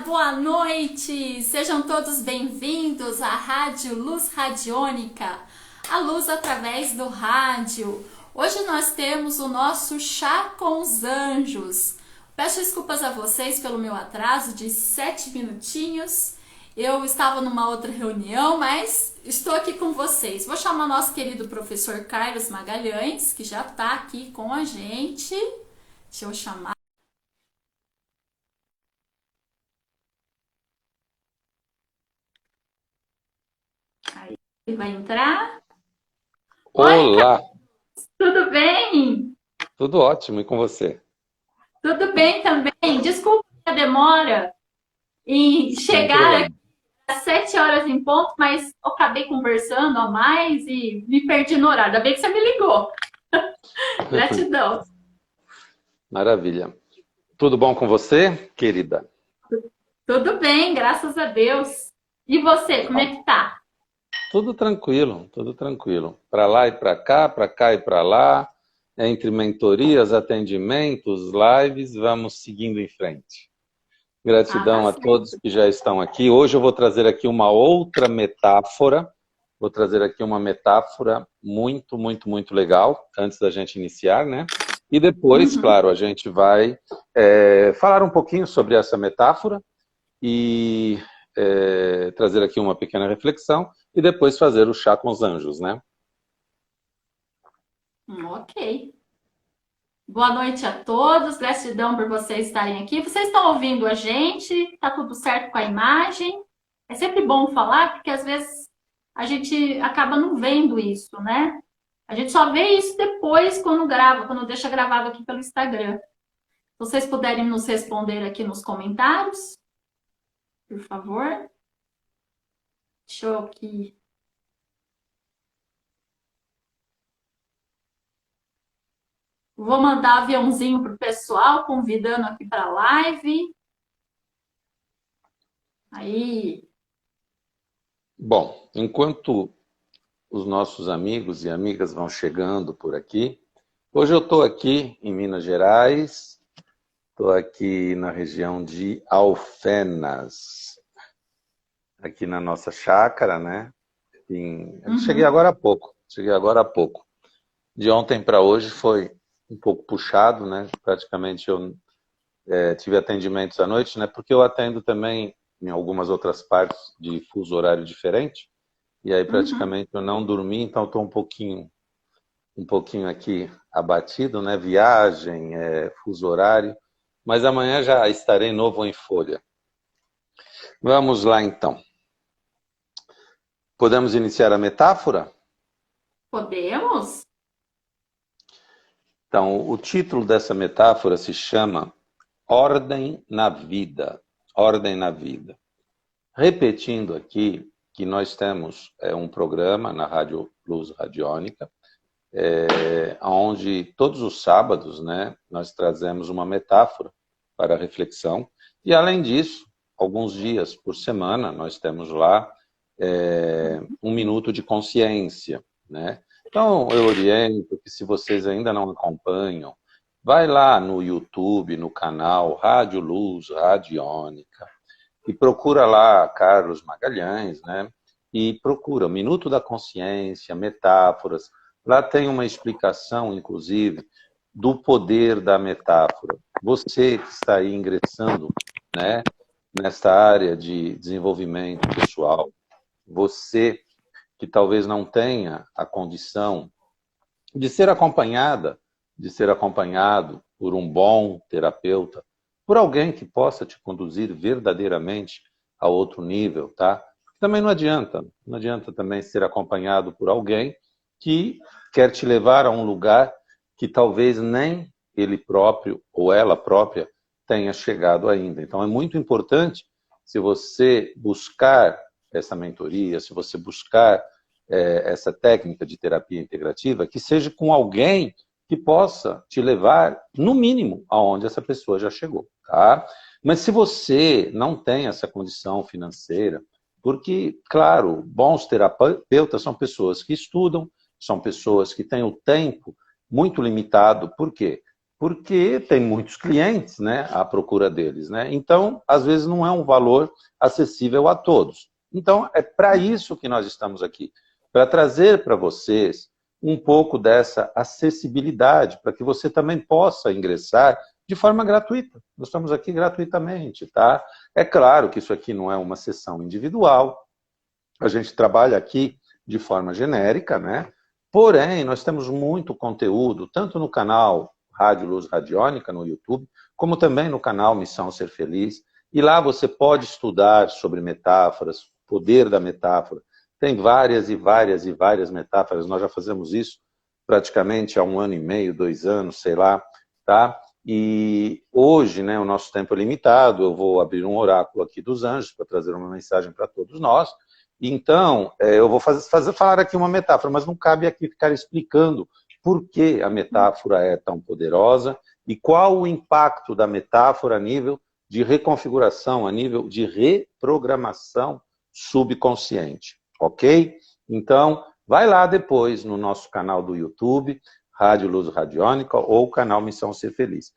boa noite! Sejam todos bem-vindos à Rádio Luz Radiônica, a luz através do rádio. Hoje nós temos o nosso Chá com os Anjos. Peço desculpas a vocês pelo meu atraso de 7 minutinhos. Eu estava numa outra reunião, mas estou aqui com vocês. Vou chamar nosso querido professor Carlos Magalhães, que já está aqui com a gente. Deixa eu chamar. Aí, ele vai entrar. Oi, Olá, tudo bem? tudo ótimo, e com você? Tudo bem também. Desculpa a demora em Sem chegar problema. aqui às 7 horas em ponto, mas eu acabei conversando a mais e me perdi no horário. Ainda bem que você me ligou. Gratidão. Maravilha. Tudo bom com você, querida? Tudo bem, graças a Deus. E você, como é que tá? Tudo tranquilo, tudo tranquilo. Para lá e para cá e para lá, entre mentorias, atendimentos, lives, vamos seguindo em frente. Ah, tá Gratidão a certo. todos que já estão aqui. Hoje eu vou trazer aqui uma outra metáfora. Vou trazer aqui uma metáfora muito, muito, muito legal, antes da gente iniciar, né? E depois, Uhum. claro, a gente vai falar um pouquinho sobre essa metáfora e trazer aqui uma pequena reflexão e depois fazer o chá com os anjos, né? Ok. Boa noite a todos, gratidão por vocês estarem aqui. Vocês estão ouvindo a gente? Tá tudo certo com a imagem? É sempre bom falar, porque às vezes a gente acaba não vendo isso, né? A gente só vê isso depois quando grava, quando deixa gravado aqui pelo Instagram. Se vocês puderem nos responder aqui nos comentários, por favor. Deixa eu aqui. Vou mandar aviãozinho pro pessoal, convidando aqui para a live. Aí. Bom, enquanto os nossos amigos e amigas vão chegando por aqui, hoje eu estou aqui em Minas Gerais, estou aqui na região de Alfenas, aqui na nossa chácara, né? Cheguei Uhum. agora há pouco, cheguei agora há pouco. De ontem para hoje foi um pouco puxado, né? Praticamente eu tive atendimentos à noite, né? Porque eu atendo também em algumas outras partes de fuso horário diferente, e aí Uhum. praticamente eu não dormi, então estou um pouquinho aqui abatido, né? Viagem, fuso horário, mas amanhã já estarei novo em folha. Vamos lá então. Podemos iniciar a metáfora? Podemos? Então, o título dessa metáfora se chama Ordem na Vida. Ordem na Vida. Repetindo aqui que nós temos um programa na Rádio Luz Radiônica, onde todos os sábados, né, nós trazemos uma metáfora para reflexão. E, além disso, alguns dias por semana, nós temos lá um minuto de consciência, né? Então, eu oriento que, se vocês ainda não acompanham, vai lá no YouTube, no canal Rádio Luz Radiônica, e procura lá Carlos Magalhães, né? E procura o Minuto da Consciência, metáforas. Lá tem uma explicação, inclusive, do poder da metáfora. Você que está aí ingressando, né, nesta área de desenvolvimento pessoal, você que talvez não tenha a condição de ser acompanhada, de ser acompanhado por um bom terapeuta, por alguém que possa te conduzir verdadeiramente a outro nível, tá? Também não adianta também ser acompanhado por alguém que quer te levar a um lugar que talvez nem ele próprio ou ela própria tenha chegado ainda. Então é muito importante, se você buscar essa mentoria, se você buscar essa técnica de terapia integrativa, que seja com alguém que possa te levar, no mínimo, aonde essa pessoa já chegou, tá? Mas se você não tem essa condição financeira, porque, claro, bons terapeutas são pessoas que estudam, são pessoas que têm o tempo muito limitado. Por quê? porque tem muitos clientes, né, à procura deles, né? Então, às vezes não é um valor acessível a todos. Então, é para isso que nós estamos aqui, para trazer para vocês um pouco dessa acessibilidade, para que você também possa ingressar de forma gratuita. Nós estamos aqui gratuitamente, tá? É claro que isso aqui não é uma sessão individual, a gente trabalha aqui de forma genérica, né? Porém, nós temos muito conteúdo, tanto no canal Rádio Luz Radiônica, no YouTube, como também no canal Missão Ser Feliz. E lá você pode estudar sobre metáforas, o poder da metáfora. Tem várias e várias e várias metáforas. Nós já fazemos isso praticamente há 1 ano e meio, 2 anos, sei lá, tá? E hoje, né, o nosso tempo é limitado. Eu vou abrir um oráculo aqui dos anjos para trazer uma mensagem para todos nós. Então, eu vou falar aqui uma metáfora, mas não cabe aqui ficar explicando por que a metáfora é tão poderosa e qual o impacto da metáfora a nível de reconfiguração, a nível de reprogramação subconsciente, ok? Então, vai lá depois no nosso canal do YouTube, Rádio Luz Radiônica, ou canal Missão Ser Feliz.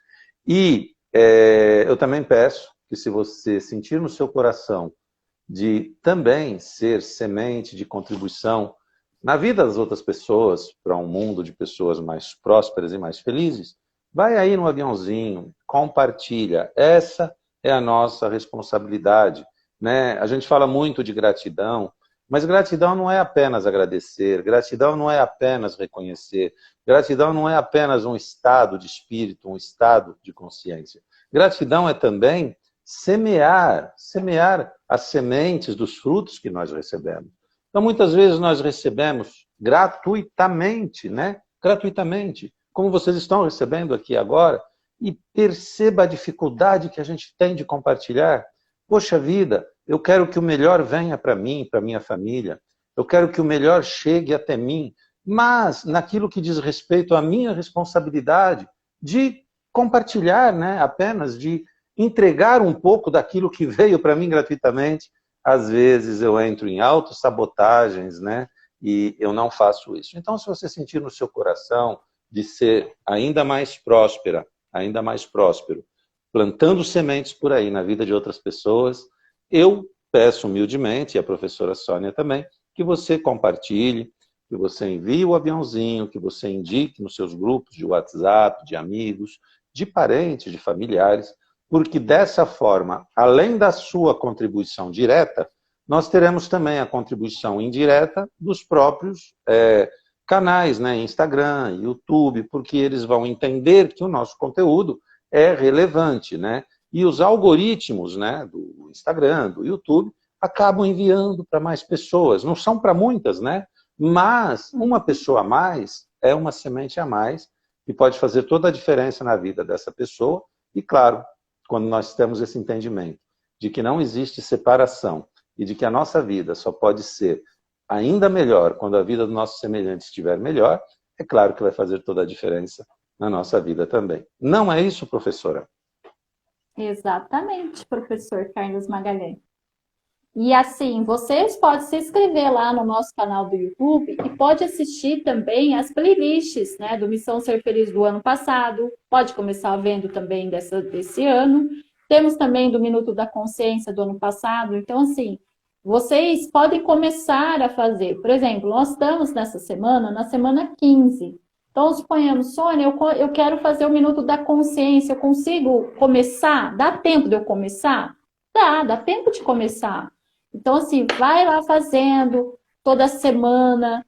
E eu também peço que, se você sentir no seu coração de também ser semente de contribuição na vida das outras pessoas, para um mundo de pessoas mais prósperas e mais felizes, vai aí no aviãozinho, compartilha. Essa é a nossa responsabilidade, né? A gente fala muito de gratidão, mas gratidão não é apenas agradecer, gratidão não é apenas reconhecer, gratidão não é apenas um estado de espírito, um estado de consciência. Gratidão é também semear as sementes dos frutos que nós recebemos. Então, muitas vezes nós recebemos gratuitamente, né? Gratuitamente, como vocês estão recebendo aqui agora, e perceba a dificuldade que a gente tem de compartilhar. Poxa vida, eu quero que o melhor venha para mim, para minha família, eu quero que o melhor chegue até mim, mas naquilo que diz respeito à minha responsabilidade de compartilhar, né? Apenas de entregar um pouco daquilo que veio para mim gratuitamente, às vezes eu entro em autossabotagens, né? E eu não faço isso. Então, se você sentir no seu coração de ser ainda mais próspera, ainda mais próspero, plantando sementes por aí na vida de outras pessoas, eu peço humildemente, e a professora Sônia também, que você compartilhe, que você envie o aviãozinho, que você indique nos seus grupos de WhatsApp, de amigos, de parentes, de familiares, porque dessa forma, além da sua contribuição direta, nós teremos também a contribuição indireta dos próprios canais, né? Instagram, YouTube, porque eles vão entender que o nosso conteúdo é relevante, né? E os algoritmos, né, do Instagram, do YouTube, acabam enviando para mais pessoas. Não são para muitas, né? Mas uma pessoa a mais é uma semente a mais que pode fazer toda a diferença na vida dessa pessoa. E claro, quando nós temos esse entendimento de que não existe separação e de que a nossa vida só pode ser ainda melhor quando a vida do nosso semelhante estiver melhor, é claro que vai fazer toda a diferença na nossa vida também. Não é isso, professora? Exatamente, professor Carlos Magalhães. E assim, vocês podem se inscrever lá no nosso canal do YouTube e pode assistir também as playlists, né, do Missão Ser Feliz do ano passado, pode começar vendo também desse ano. Temos também do Minuto da Consciência do ano passado. Então, assim, vocês podem começar a fazer. Por exemplo, nós estamos nessa semana, na semana 15. Então, suponhamos, Sônia, eu quero fazer o Minuto da Consciência, eu consigo começar? Dá tempo de eu começar? Dá tempo de começar. Então, assim, vai lá fazendo toda semana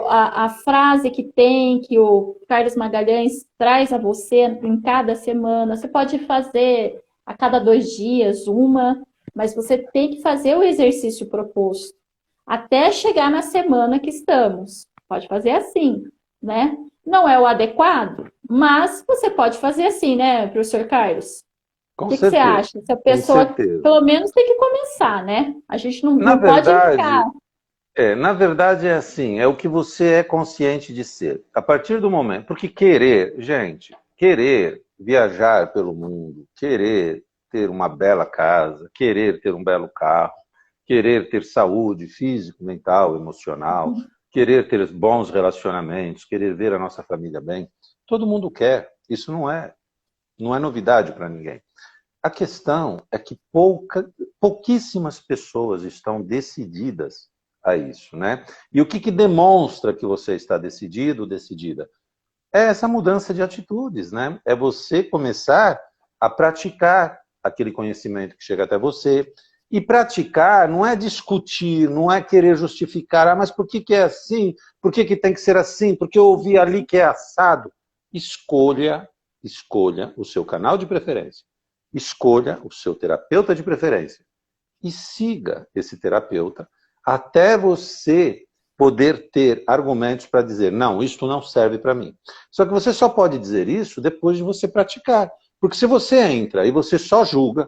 a frase que tem, que o Carlos Magalhães traz a você em cada semana. Você pode fazer a cada 2 dias uma, mas você tem que fazer o exercício proposto até chegar na semana que estamos. Pode fazer assim, né? Não é o adequado, mas você pode fazer assim, né, professor Carlos? Com O que você certeza, acha? Se a com pessoa, certeza. pelo menos, tem que começar, né? A gente não, Na não pode verdade, ficar. na verdade é assim, é o que você é consciente de ser. A partir do momento, porque querer, gente, querer viajar pelo mundo, querer ter uma bela casa, querer ter um belo carro, querer ter saúde físico, mental, emocional, querer ter bons relacionamentos, querer ver a nossa família bem, todo mundo quer. Isso não é novidade para ninguém. A questão é que pouquíssimas pessoas estão decididas a isso, né? E o que demonstra que você está decidido, decidida? É essa mudança de atitudes, né? É você começar a praticar aquele conhecimento que chega até você. E praticar não é discutir, não é querer justificar, mas por que é assim? Por que tem que ser assim? Porque eu ouvi ali que é assado. Escolha o seu canal de preferência. Escolha o seu terapeuta de preferência. E siga esse terapeuta até você poder ter argumentos para dizer, não, isto não serve para mim. Só que você só pode dizer isso depois de você praticar. Porque se você entra e você só julga,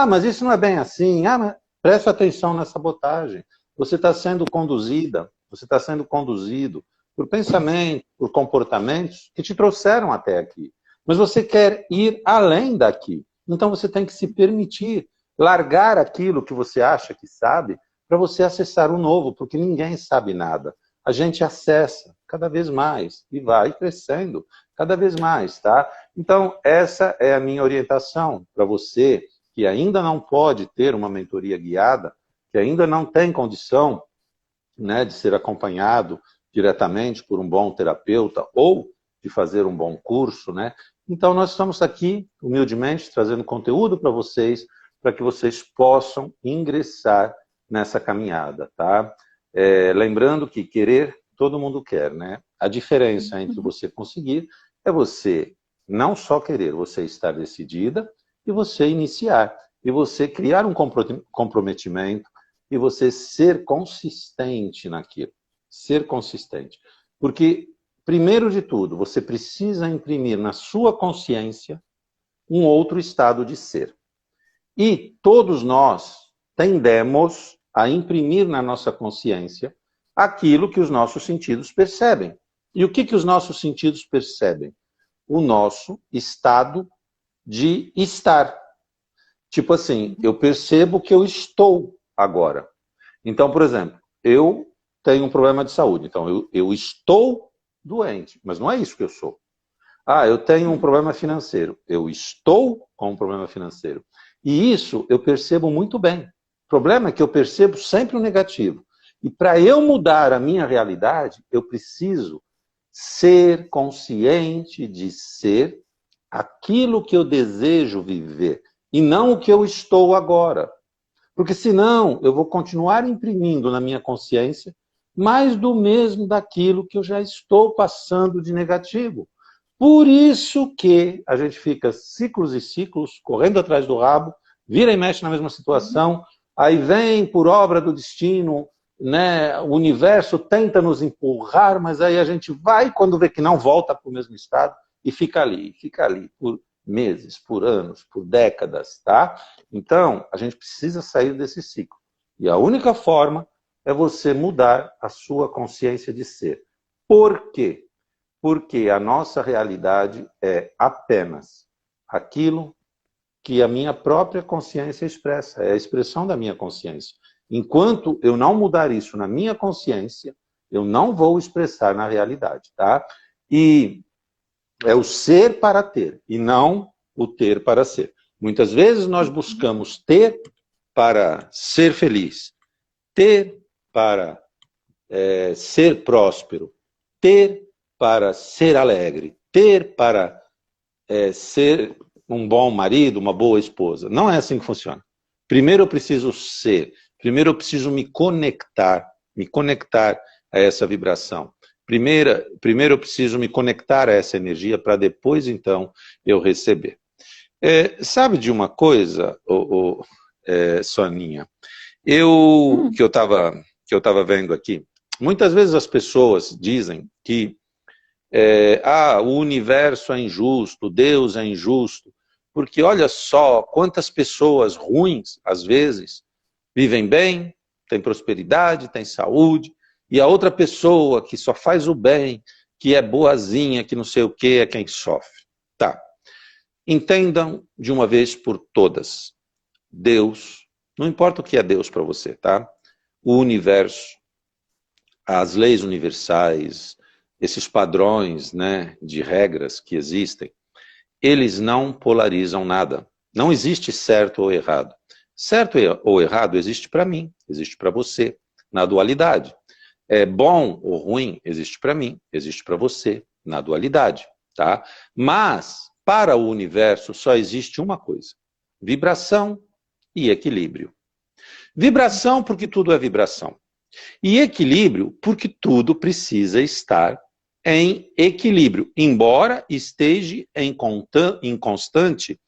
mas isso não é bem assim, mas preste atenção na sabotagem. Você está sendo conduzida, você está sendo conduzido por pensamentos, por comportamentos que te trouxeram até aqui. Mas você quer ir além daqui. Então você tem que se permitir largar aquilo que você acha que sabe para você acessar o novo, porque ninguém sabe nada. A gente acessa cada vez mais e vai crescendo cada vez mais, tá? Então, essa é a minha orientação para você que ainda não pode ter uma mentoria guiada, que ainda não tem condição, né, de ser acompanhado diretamente por um bom terapeuta ou de fazer um bom curso, né? Então, nós estamos aqui, humildemente, trazendo conteúdo para que vocês possam ingressar nessa caminhada, tá? Lembrando que querer, todo mundo quer, né? A diferença entre você conseguir é você não só querer, você estar decidida e você iniciar, e você criar um comprometimento e você ser consistente naquilo. Ser consistente. Porque, primeiro de tudo, você precisa imprimir na sua consciência um outro estado de ser. E todos nós tendemos a imprimir na nossa consciência aquilo que os nossos sentidos percebem. E o que os nossos sentidos percebem? O nosso estado de estar. Tipo assim, eu percebo que eu estou agora. Então, por exemplo, eu tenho um problema de saúde. Então, eu estou doente, mas não é isso que eu sou. Eu tenho um problema financeiro. Eu estou com um problema financeiro. E isso eu percebo muito bem. O problema é que eu percebo sempre o negativo. E para eu mudar a minha realidade, eu preciso ser consciente de ser aquilo que eu desejo viver e não o que eu estou agora. Porque senão eu vou continuar imprimindo na minha consciência mais do mesmo daquilo que eu já estou passando de negativo. Por isso que a gente fica ciclos e ciclos, correndo atrás do rabo, vira e mexe na mesma situação, aí vem por obra do destino, né, o universo tenta nos empurrar, mas aí a gente vai, quando vê que não, volta para o mesmo estado e fica ali por meses, por anos, por décadas, tá? Então, a gente precisa sair desse ciclo. E a única forma é você mudar a sua consciência de ser. Por quê? Porque a nossa realidade é apenas aquilo que a minha própria consciência expressa, é a expressão da minha consciência. Enquanto eu não mudar isso na minha consciência, eu não vou expressar na realidade, tá? E é o ser para ter, e não o ter para ser. Muitas vezes nós buscamos ter para ser feliz, ter para ser próspero, ter para ser alegre, ter para ser um bom marido, uma boa esposa. Não é assim que funciona. Primeiro eu preciso ser, primeiro eu preciso me conectar a essa vibração. Primeiro eu preciso me conectar a essa energia para depois, então, eu receber. Sabe de uma coisa, Soninha? Que eu estava vendo aqui, muitas vezes as pessoas dizem que o universo é injusto, Deus é injusto, porque olha só quantas pessoas ruins, às vezes, vivem bem, têm prosperidade, têm saúde, e a outra pessoa que só faz o bem, que é boazinha, que não sei o que, é quem sofre. Tá. Entendam de uma vez por todas. Deus, não importa o que é Deus para você, tá? O universo, as leis universais, esses padrões, né, de regras que existem, eles não polarizam nada. Não existe certo ou errado. Certo ou errado existe para mim, existe para você, na dualidade. É bom ou ruim existe para mim, existe para você, na dualidade. Tá? Mas, para o universo, só existe uma coisa: vibração e equilíbrio. Vibração porque tudo é vibração. E equilíbrio porque tudo precisa estar em equilíbrio, embora esteja em constante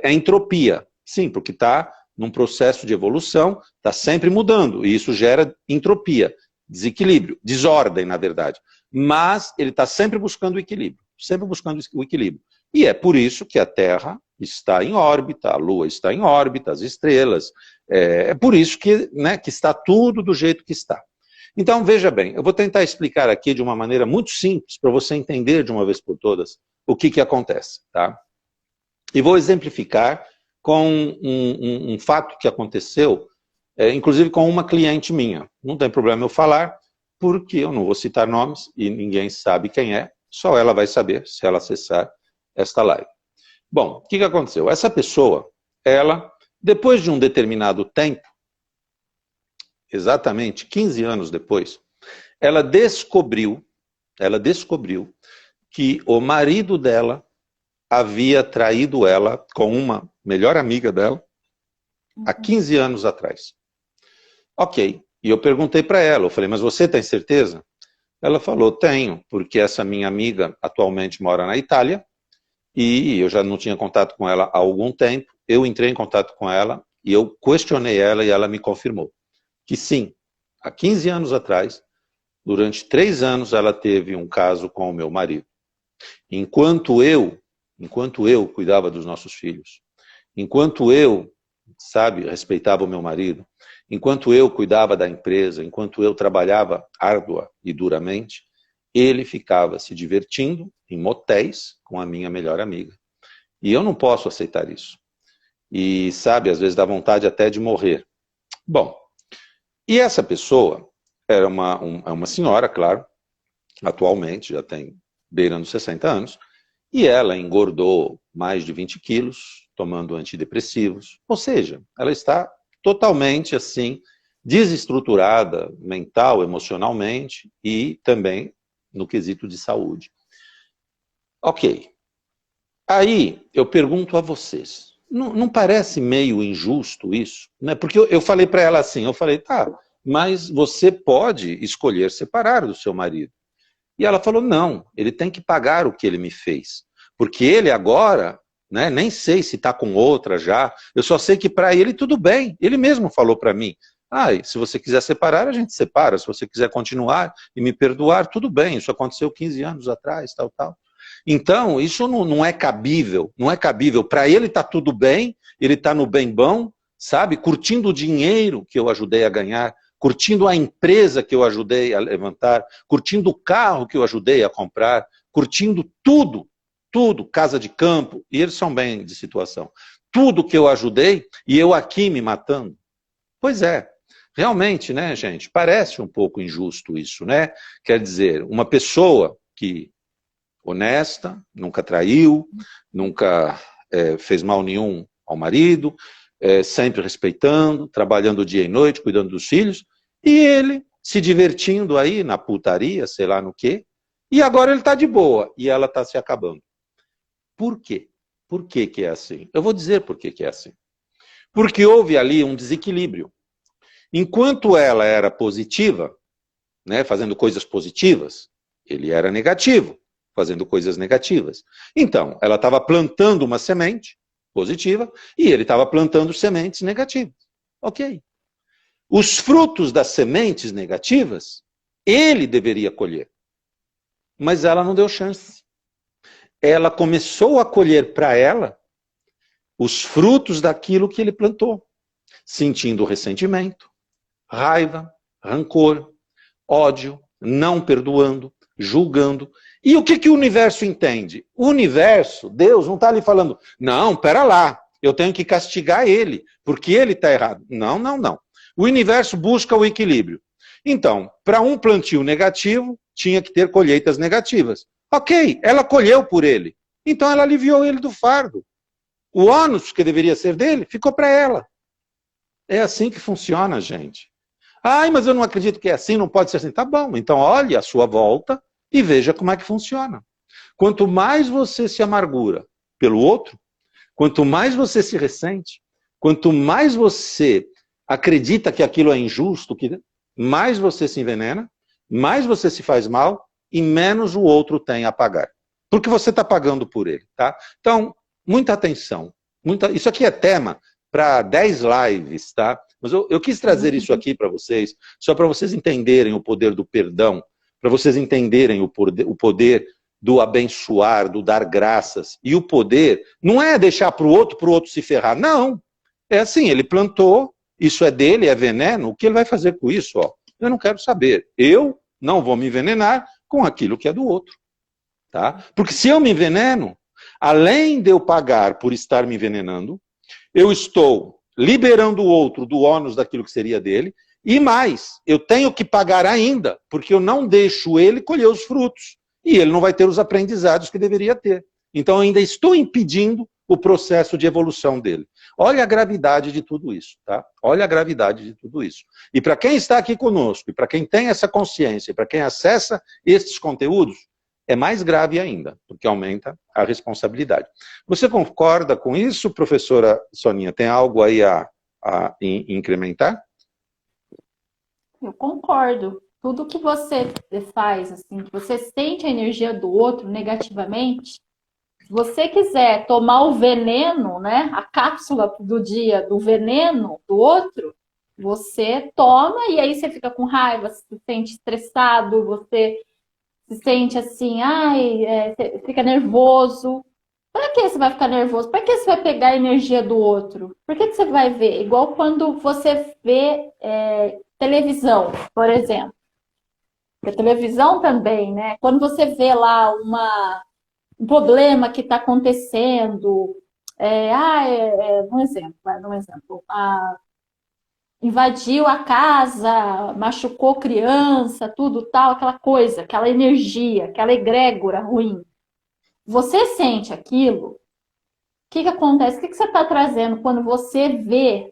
entropia. Sim, porque está num processo de evolução, está sempre mudando, e isso gera entropia, desequilíbrio, desordem, na verdade. Mas ele está sempre buscando o equilíbrio, sempre buscando o equilíbrio. E é por isso que a Terra está em órbita, a Lua está em órbita, as estrelas. É por isso que, né, que está tudo do jeito que está. Então, veja bem, eu vou tentar explicar aqui de uma maneira muito simples, para você entender de uma vez por todas o que acontece. Tá? E vou exemplificar com um fato que aconteceu, inclusive com uma cliente minha. Não tem problema eu falar, porque eu não vou citar nomes e ninguém sabe quem é, só ela vai saber se ela acessar esta live. Bom, o que aconteceu? Essa pessoa, ela, depois de um determinado tempo, exatamente 15 anos depois, ela descobriu que o marido dela havia traído ela com uma melhor amiga dela há 15 anos atrás. Ok, e eu perguntei para ela, eu falei, mas você tem certeza? Ela falou, tenho, porque essa minha amiga atualmente mora na Itália, e eu já não tinha contato com ela há algum tempo, eu entrei em contato com ela, e eu questionei ela, e ela me confirmou que sim, há 15 anos atrás, durante 3 anos, ela teve um caso com o meu marido. Enquanto eu cuidava dos nossos filhos, enquanto eu, respeitava o meu marido, enquanto eu cuidava da empresa, enquanto eu trabalhava árdua e duramente, ele ficava se divertindo em motéis com a minha melhor amiga. E eu não posso aceitar isso. E, às vezes dá vontade até de morrer. Bom, e essa pessoa era uma senhora, claro, atualmente, já tem beirando 60 anos, e ela engordou mais de 20 quilos, tomando antidepressivos. Ou seja, ela está totalmente, assim, desestruturada mental, emocionalmente e também no quesito de saúde. Ok. Aí, eu pergunto a vocês, não parece meio injusto isso? Né? Porque eu falei para ela assim, tá, mas você pode escolher separar do seu marido. E ela falou, não, ele tem que pagar o que ele me fez. Porque ele agora, né, nem sei se está com outra já, eu só sei que para ele tudo bem. Ele mesmo falou para mim, se você quiser separar, a gente separa. Se você quiser continuar e me perdoar, tudo bem. Isso aconteceu 15 anos atrás, tal. Então, isso não é cabível. Não é cabível. Para ele está tudo bem, ele está no bem bom, curtindo o dinheiro que eu ajudei a ganhar, curtindo a empresa que eu ajudei a levantar, curtindo o carro que eu ajudei a comprar, curtindo tudo, casa de campo, e eles são bem de situação. Tudo que eu ajudei, e eu aqui me matando. Pois é, realmente, né, gente, parece um pouco injusto isso, né? Quer dizer, uma pessoa que honesta, nunca traiu, nunca fez mal nenhum ao marido, sempre respeitando, trabalhando dia e noite, cuidando dos filhos, e ele se divertindo aí na putaria, sei lá no quê, e agora ele está de boa, e ela está se acabando. Por quê? Por que é assim? Eu vou dizer por que é assim. Porque houve ali um desequilíbrio. Enquanto ela era positiva, né, fazendo coisas positivas, ele era negativo, fazendo coisas negativas. Então, ela estava plantando uma semente positiva e ele estava plantando sementes negativas. Ok. Os frutos das sementes negativas, ele deveria colher. Mas ela não deu chance. Ela começou a colher para ela os frutos daquilo que ele plantou. Sentindo ressentimento, raiva, rancor, ódio, não perdoando, julgando. E o que o universo entende? O universo, Deus, não está ali falando, não, pera lá, eu tenho que castigar ele, porque ele está errado. Não. O universo busca o equilíbrio. Então, para um plantio negativo, tinha que ter colheitas negativas. Ok, ela colheu por ele. Então ela aliviou ele do fardo. O ônus, que deveria ser dele, ficou para ela. É assim que funciona, gente. Ai, mas eu não acredito que é assim, não pode ser assim. Tá bom, então olhe à sua volta e veja como é que funciona. Quanto mais você se amargura pelo outro, quanto mais você se ressente, quanto mais você acredita que aquilo é injusto, mais você se envenena, mais você se faz mal e menos o outro tem a pagar. Porque você está pagando por ele, tá? Então, muita atenção. Isso aqui é tema para 10 lives, tá? Mas eu quis trazer isso aqui para vocês, só para vocês entenderem o poder do perdão, para vocês entenderem o poder do abençoar, do dar graças. E o poder não é deixar para o outro se ferrar. Não. É assim, ele plantou, isso é dele, é veneno, o que ele vai fazer com isso? Ó? Eu não quero saber. Eu não vou me envenenar com aquilo que é do outro. Tá? Porque se eu me enveneno, além de eu pagar por estar me envenenando, eu estou liberando o outro do ônus daquilo que seria dele, e mais, eu tenho que pagar ainda, porque eu não deixo ele colher os frutos, e ele não vai ter os aprendizados que deveria ter. Então eu ainda estou impedindo o processo de evolução dele. Olha a gravidade de tudo isso, tá? Olha a gravidade de tudo isso. E para quem está aqui conosco, e para quem tem essa consciência, e para quem acessa estes conteúdos, é mais grave ainda, porque aumenta a responsabilidade. Você concorda com isso, professora Soninha? Tem algo aí a incrementar? Eu concordo. Tudo que você faz, assim, que você sente a energia do outro negativamente, se você quiser tomar o veneno, né, a cápsula do dia do veneno do outro, você toma e aí você fica com raiva, se sente estressado, você se sente assim, você fica nervoso. Para que você vai ficar nervoso? Para que você vai pegar a energia do outro? Por que você vai ver? Igual quando você vê televisão, por exemplo. A televisão também, né? Quando você vê lá um problema que está acontecendo, um exemplo, invadiu a casa, machucou criança, tudo tal, aquela coisa, aquela energia, aquela egrégora ruim. Você sente aquilo, o que acontece? O que você está trazendo quando você vê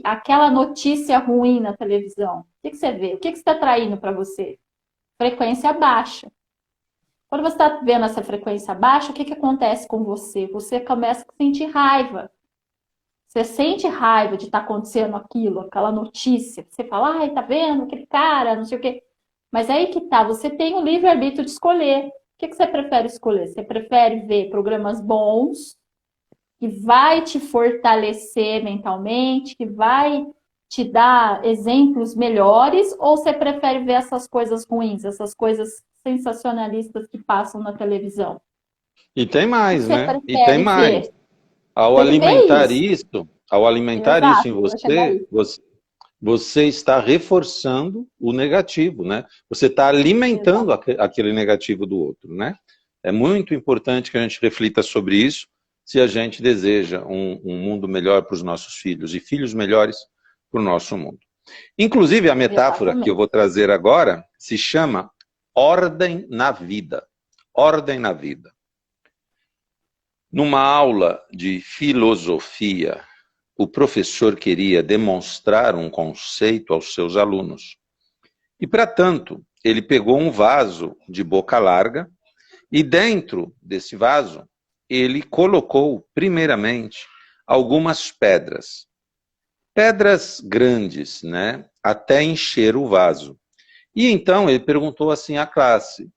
aquela notícia ruim na televisão? O que você vê? O que você está traindo para você? Frequência baixa. Quando você está vendo essa frequência baixa, o que acontece com você? Você começa a sentir raiva. Você sente raiva de estar acontecendo aquilo, aquela notícia. Você fala, ai, tá vendo aquele cara, não sei o quê. Mas aí que tá, você tem o livre-arbítrio de escolher. O que você prefere escolher? Você prefere ver programas bons, que vai te fortalecer mentalmente, que vai te dar exemplos melhores, ou você prefere ver essas coisas ruins, essas coisas sensacionalistas que passam na televisão? E tem mais, né? E Prefere tem mais. ver? Ao Tem que ver alimentar isso. isso em Exato, vou chegar aí. você está reforçando o negativo, né? Você está alimentando aquele negativo do outro, né? É muito importante que a gente reflita sobre isso, se a gente deseja um mundo melhor para os nossos filhos, e filhos melhores para o nosso mundo. Inclusive, a metáfora que eu vou trazer agora se chama ordem na vida. Ordem na vida. Numa aula de filosofia, o professor queria demonstrar um conceito aos seus alunos. E, para tanto, ele pegou um vaso de boca larga e dentro desse vaso ele colocou, primeiramente, algumas pedras. Pedras grandes, né? Até encher o vaso. E então ele perguntou assim à classe,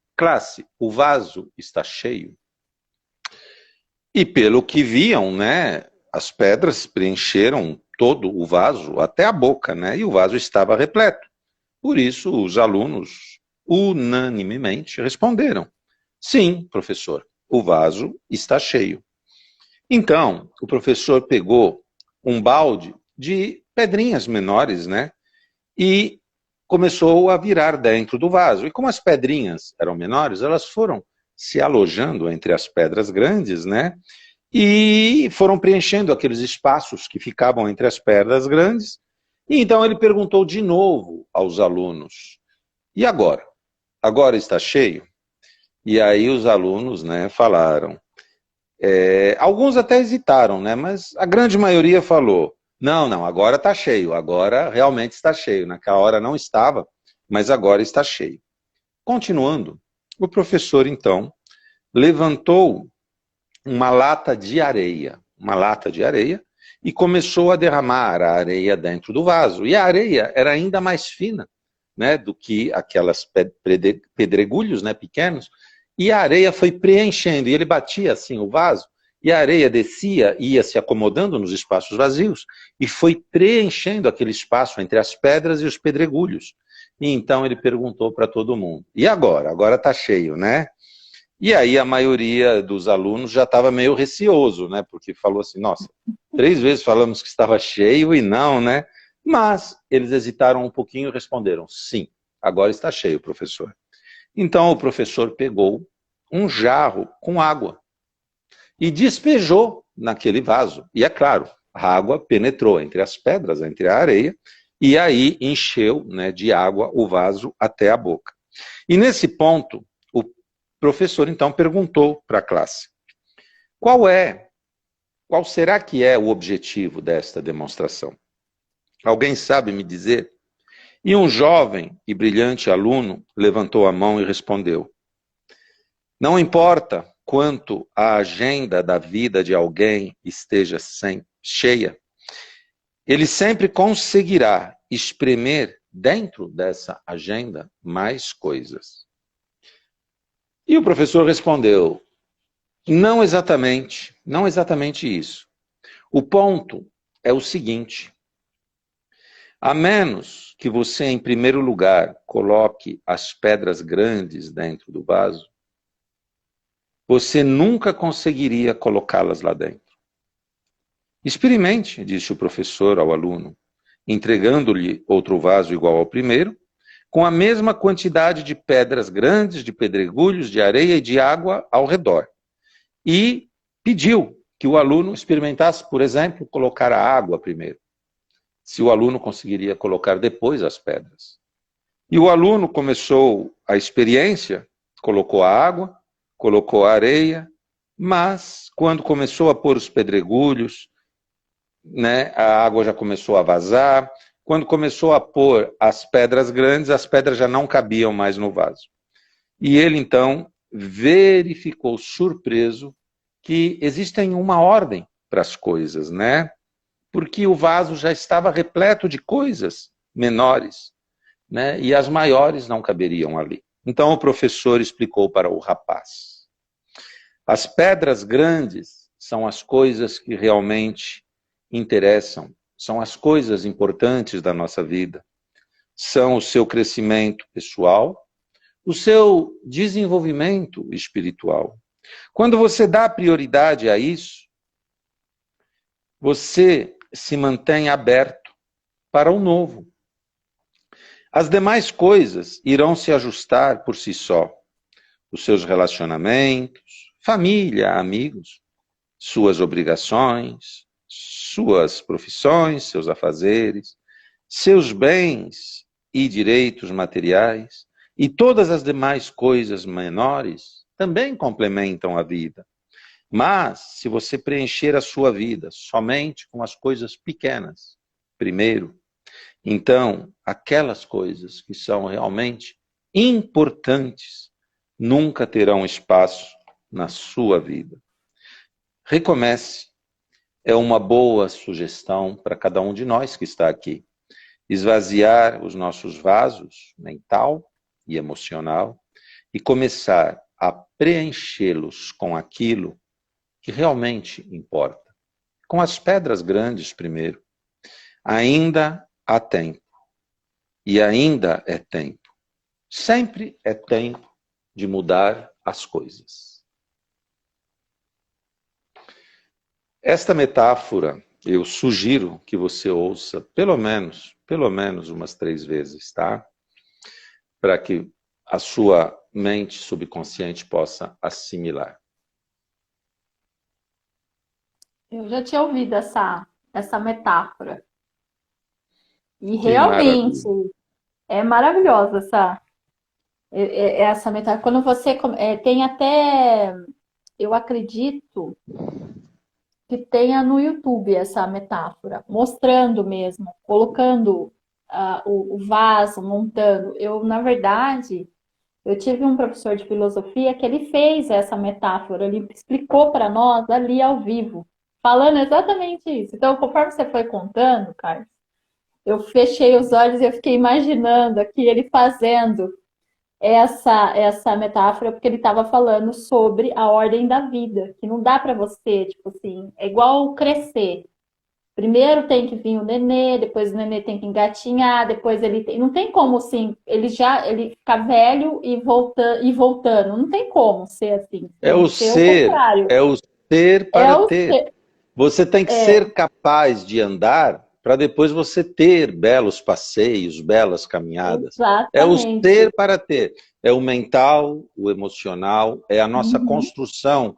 o vaso está cheio? E pelo que viam, né, as pedras preencheram todo o vaso, até a boca, né, e o vaso estava repleto. Por isso, os alunos unanimemente responderam: sim, professor, o vaso está cheio. Então, o professor pegou um balde de pedrinhas menores, né, e começou a virar dentro do vaso. E como as pedrinhas eram menores, elas foram se alojando entre as pedras grandes, né? E foram preenchendo aqueles espaços que ficavam entre as pedras grandes. E então ele perguntou de novo aos alunos: e agora? Agora está cheio? E aí os alunos, né, falaram: Alguns até hesitaram, né? Mas a grande maioria falou, não, não, agora está cheio, agora realmente está cheio. Naquela hora não estava, mas agora está cheio. Continuando, o professor, então, levantou uma lata de areia, e começou a derramar a areia dentro do vaso. E a areia era ainda mais fina, né, do que aquelas pedregulhos, né, pequenos, e a areia foi preenchendo, e ele batia assim o vaso, e a areia descia, ia se acomodando nos espaços vazios, e foi preenchendo aquele espaço entre as pedras e os pedregulhos. E então ele perguntou para todo mundo, e agora? Agora está cheio, né? E aí a maioria dos alunos já estava meio receoso, né? Porque falou assim, nossa, 3 vezes falamos que estava cheio e não, né? Mas eles hesitaram um pouquinho e responderam, sim, agora está cheio, professor. Então o professor pegou um jarro com água e despejou naquele vaso. E é claro, a água penetrou entre as pedras, entre a areia, e aí encheu, né, de água o vaso até a boca. E nesse ponto, o professor então perguntou para a classe, qual será que é o objetivo desta demonstração? Alguém sabe me dizer? E um jovem e brilhante aluno levantou a mão e respondeu, não importa quanto a agenda da vida de alguém esteja cheia, ele sempre conseguirá espremer dentro dessa agenda mais coisas. E o professor respondeu, não exatamente isso. O ponto é o seguinte, a menos que você, em primeiro lugar, coloque as pedras grandes dentro do vaso, você nunca conseguiria colocá-las lá dentro. Experimente, disse o professor ao aluno, entregando-lhe outro vaso igual ao primeiro, com a mesma quantidade de pedras grandes, de pedregulhos, de areia e de água ao redor. E pediu que o aluno experimentasse, por exemplo, colocar a água primeiro. Se o aluno conseguiria colocar depois as pedras. E o aluno começou a experiência, colocou a água, colocou a areia, mas quando começou a pôr os pedregulhos, né, a água já começou a vazar. Quando começou a pôr as pedras grandes, as pedras já não cabiam mais no vaso. E ele, então, verificou surpreso que existem uma ordem para as coisas, né? Porque o vaso já estava repleto de coisas menores, né? E as maiores não caberiam ali. Então o professor explicou para o rapaz. As pedras grandes são as coisas que realmente interessam, são as coisas importantes da nossa vida. São o seu crescimento pessoal, o seu desenvolvimento espiritual. Quando você dá prioridade a isso, você se mantém aberto para o novo. As demais coisas irão se ajustar por si só. Os seus relacionamentos, família, amigos, suas obrigações, suas profissões, seus afazeres, seus bens e direitos materiais e todas as demais coisas menores também complementam a vida. Mas, se você preencher a sua vida somente com as coisas pequenas, primeiro, então, aquelas coisas que são realmente importantes nunca terão espaço na sua vida. Recomece. É uma boa sugestão para cada um de nós que está aqui. Esvaziar os nossos vasos mental e emocional e começar a preenchê-los com aquilo que realmente importa. Com as pedras grandes primeiro. Ainda há tempo. E ainda é tempo. Sempre é tempo de mudar as coisas. Esta metáfora, eu sugiro que você ouça pelo menos umas 3 vezes, tá? Para que a sua mente subconsciente possa assimilar. Eu já tinha ouvido essa metáfora. E Que realmente maravilha. é maravilhosa essa metáfora. Quando você tem até eu acredito que tenha no YouTube essa metáfora, mostrando mesmo, colocando o vaso, montando. Na verdade, eu tive um professor de filosofia que ele fez essa metáfora, ele explicou para nós ali ao vivo, falando exatamente isso. Então, conforme você foi contando, Carlos, eu fechei os olhos e eu fiquei imaginando aqui ele fazendo essa metáfora, porque ele estava falando sobre a ordem da vida, que não dá para você, tipo assim, é igual crescer. Primeiro tem que vir o nenê, depois o nenê tem que engatinhar, depois não tem como assim, ele ficar velho e voltando, não tem como ser assim. É o ser, é o ser para ter. Você tem que ser capaz de andar para depois você ter belos passeios, belas caminhadas. Exatamente. É o ser para ter. É o mental, o emocional, é a nossa construção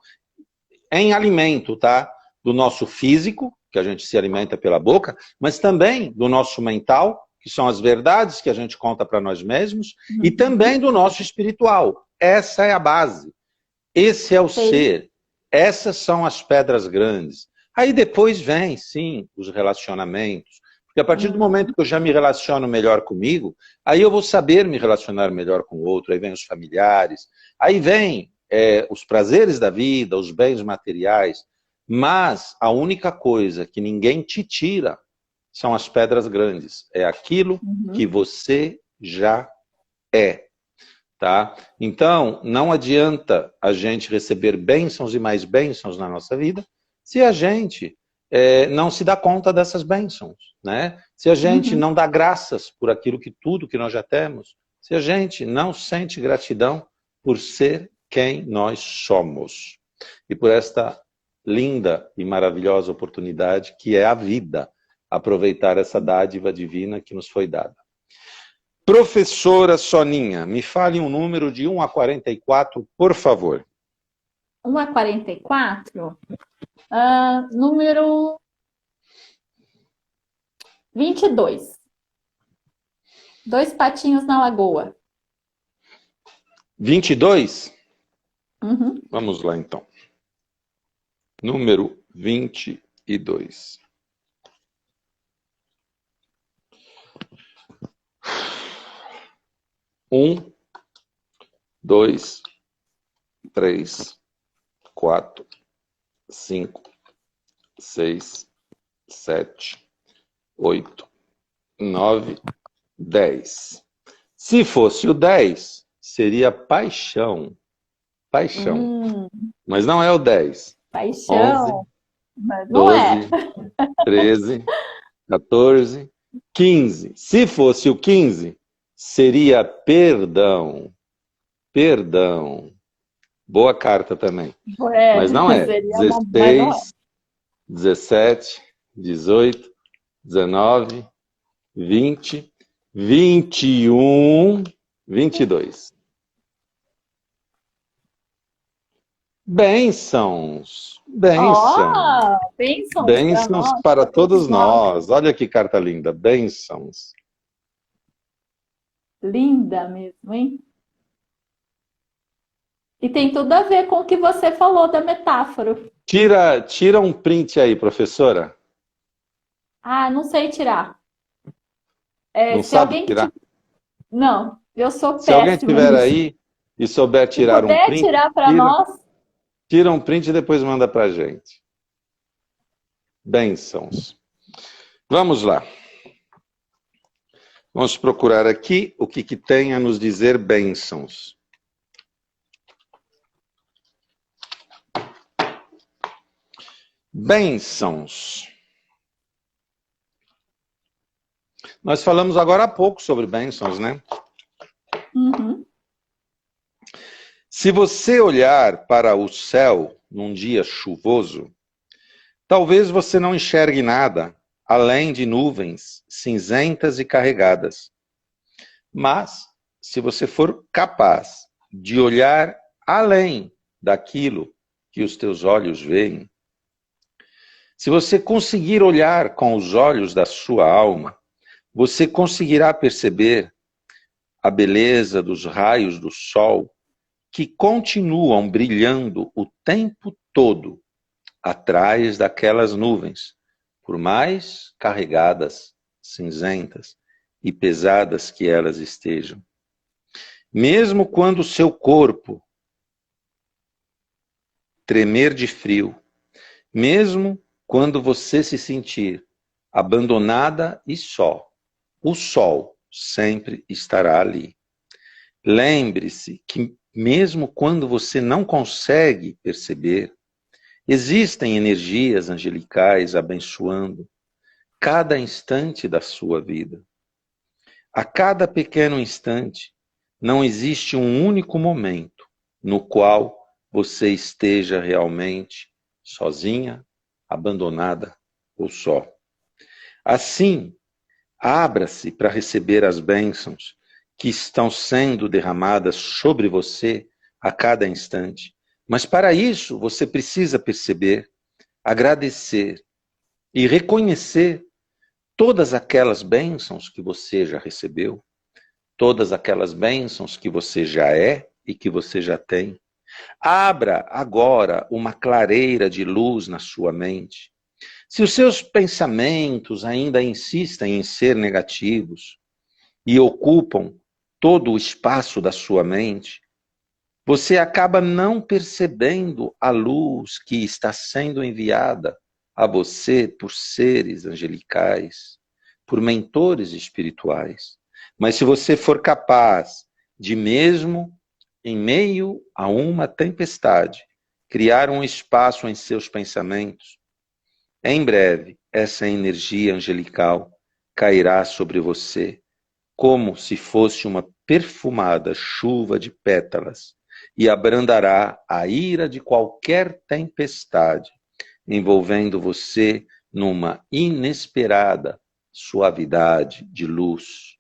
em alimento, tá? Do nosso físico, que a gente se alimenta pela boca, mas também do nosso mental, que são as verdades que a gente conta para nós mesmos, e também do nosso espiritual. Essa é a base. Esse é o ser. Essas são as pedras grandes. Aí depois vem, sim, os relacionamentos. Porque a partir do momento que eu já me relaciono melhor comigo, aí eu vou saber me relacionar melhor com o outro, aí vem os familiares, aí vem os prazeres da vida, os bens materiais. Mas a única coisa que ninguém te tira são as pedras grandes. É aquilo que você já é. Tá? Então, não adianta a gente receber bênçãos e mais bênçãos na nossa vida se a gente não se dá conta dessas bênçãos, né? Se a gente não dá graças por tudo que nós já temos, se a gente não sente gratidão por ser quem nós somos e por esta linda e maravilhosa oportunidade que é a vida, aproveitar essa dádiva divina que nos foi dada. Professora Soninha, me fale um número de 1 a 44, por favor. 1 a 44? Número 22. 2 patinhos na lagoa. 22? Vamos lá, então. Número 22. Um, 2, 3, 4, 5, 6, 7, 8, 9, 10. Se fosse o 10, seria paixão. Paixão. Mas não é o 10. Paixão. 11, mas 12, não é. 13, 14, 15. Se fosse o 15, seria perdão. Perdão. Boa carta também. Mas não é. 16, 17, 18, 19, 20, 21, 22. Bênçãos. Bênçãos. Bênçãos. Bênçãos para todos nós. Olha que carta linda. Bênçãos. Linda mesmo, hein? E tem tudo a ver com o que você falou da metáfora. Tira um print aí, professora. Não sei tirar. Não sabe tirar? Não, eu sou péssima. Se alguém estiver aí e souber tirar um print, tirar para nós. Tira um print e depois manda para a gente. Bênçãos. Vamos lá. Vamos procurar aqui o que tem a nos dizer bênçãos. Bênçãos. Nós falamos agora há pouco sobre bênçãos, né? Se você olhar para o céu num dia chuvoso, talvez você não enxergue nada além de nuvens cinzentas e carregadas. Mas, se você for capaz de olhar além daquilo que os teus olhos veem, se você conseguir olhar com os olhos da sua alma, você conseguirá perceber a beleza dos raios do sol que continuam brilhando o tempo todo atrás daquelas nuvens, por mais carregadas, cinzentas e pesadas que elas estejam. Mesmo quando o seu corpo tremer de frio, mesmo quando você se sentir abandonada e só, o sol sempre estará ali. Lembre-se que mesmo quando você não consegue perceber, existem energias angelicais abençoando cada instante da sua vida. A cada pequeno instante, não existe um único momento no qual você esteja realmente sozinha, abandonada ou só. Assim, abra-se para receber as bênçãos que estão sendo derramadas sobre você a cada instante. Mas para isso, você precisa perceber, agradecer e reconhecer todas aquelas bênçãos que você já recebeu, todas aquelas bênçãos que você já é e que você já tem. Abra agora uma clareira de luz na sua mente. Se os seus pensamentos ainda insistem em ser negativos e ocupam todo o espaço da sua mente, você acaba não percebendo a luz que está sendo enviada a você por seres angelicais, por mentores espirituais. Mas se você for capaz de, mesmo em meio a uma tempestade, criar um espaço em seus pensamentos, em breve essa energia angelical cairá sobre você como se fosse uma perfumada chuva de pétalas e abrandará a ira de qualquer tempestade, envolvendo você numa inesperada suavidade de luz.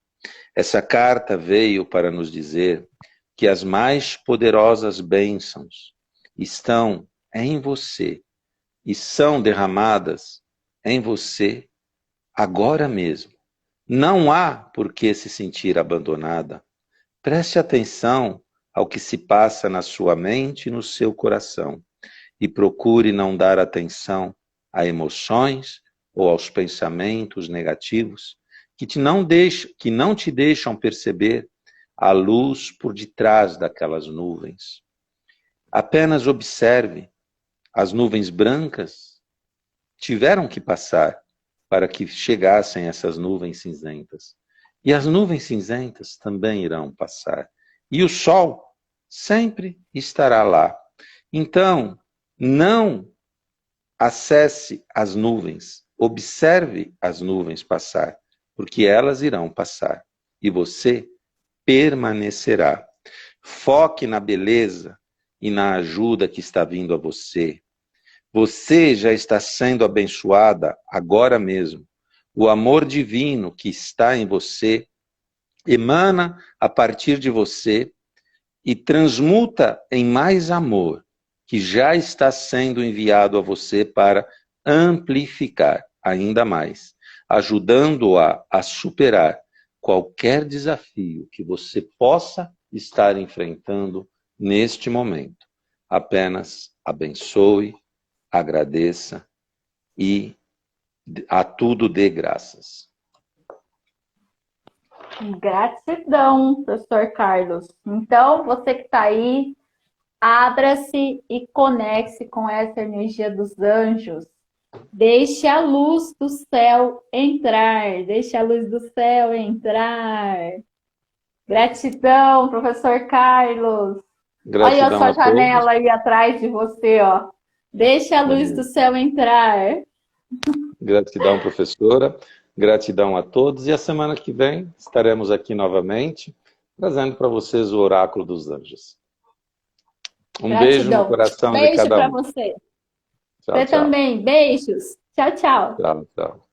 Essa carta veio para nos dizer que as mais poderosas bênçãos estão em você e são derramadas em você agora mesmo. Não há por que se sentir abandonada. Preste atenção ao que se passa na sua mente e no seu coração e procure não dar atenção a emoções ou aos pensamentos negativos que não te deixam perceber a luz por detrás daquelas nuvens. Apenas observe, as nuvens brancas tiveram que passar para que chegassem essas nuvens cinzentas. E as nuvens cinzentas também irão passar. E o sol sempre estará lá. Então, não acesse as nuvens, observe as nuvens passar, porque elas irão passar e você permanecerá. Foque na beleza e na ajuda que está vindo a você. Você já está sendo abençoada agora mesmo. O amor divino que está em você emana a partir de você e transmuta em mais amor que já está sendo enviado a você para amplificar ainda mais, ajudando-a a superar qualquer desafio que você possa estar enfrentando neste momento. Apenas abençoe, agradeça e a tudo dê graças. Gratidão, professor Carlos. Então, você que está aí, abra-se e conecte-se com essa energia dos anjos. Deixe a luz do céu entrar. Deixe a luz do céu entrar. Gratidão, professor Carlos. Gratidão. Olha a sua janela aí atrás de você, ó. Deixe a luz do céu entrar. Gratidão, professora. Gratidão a todos. E a semana que vem estaremos aqui novamente, trazendo para vocês o Oráculo dos Anjos. Um beijo no coração de cada um. Beijo para você. Tchau, você tchau. também. Beijos. Tchau, tchau. Tchau, tchau.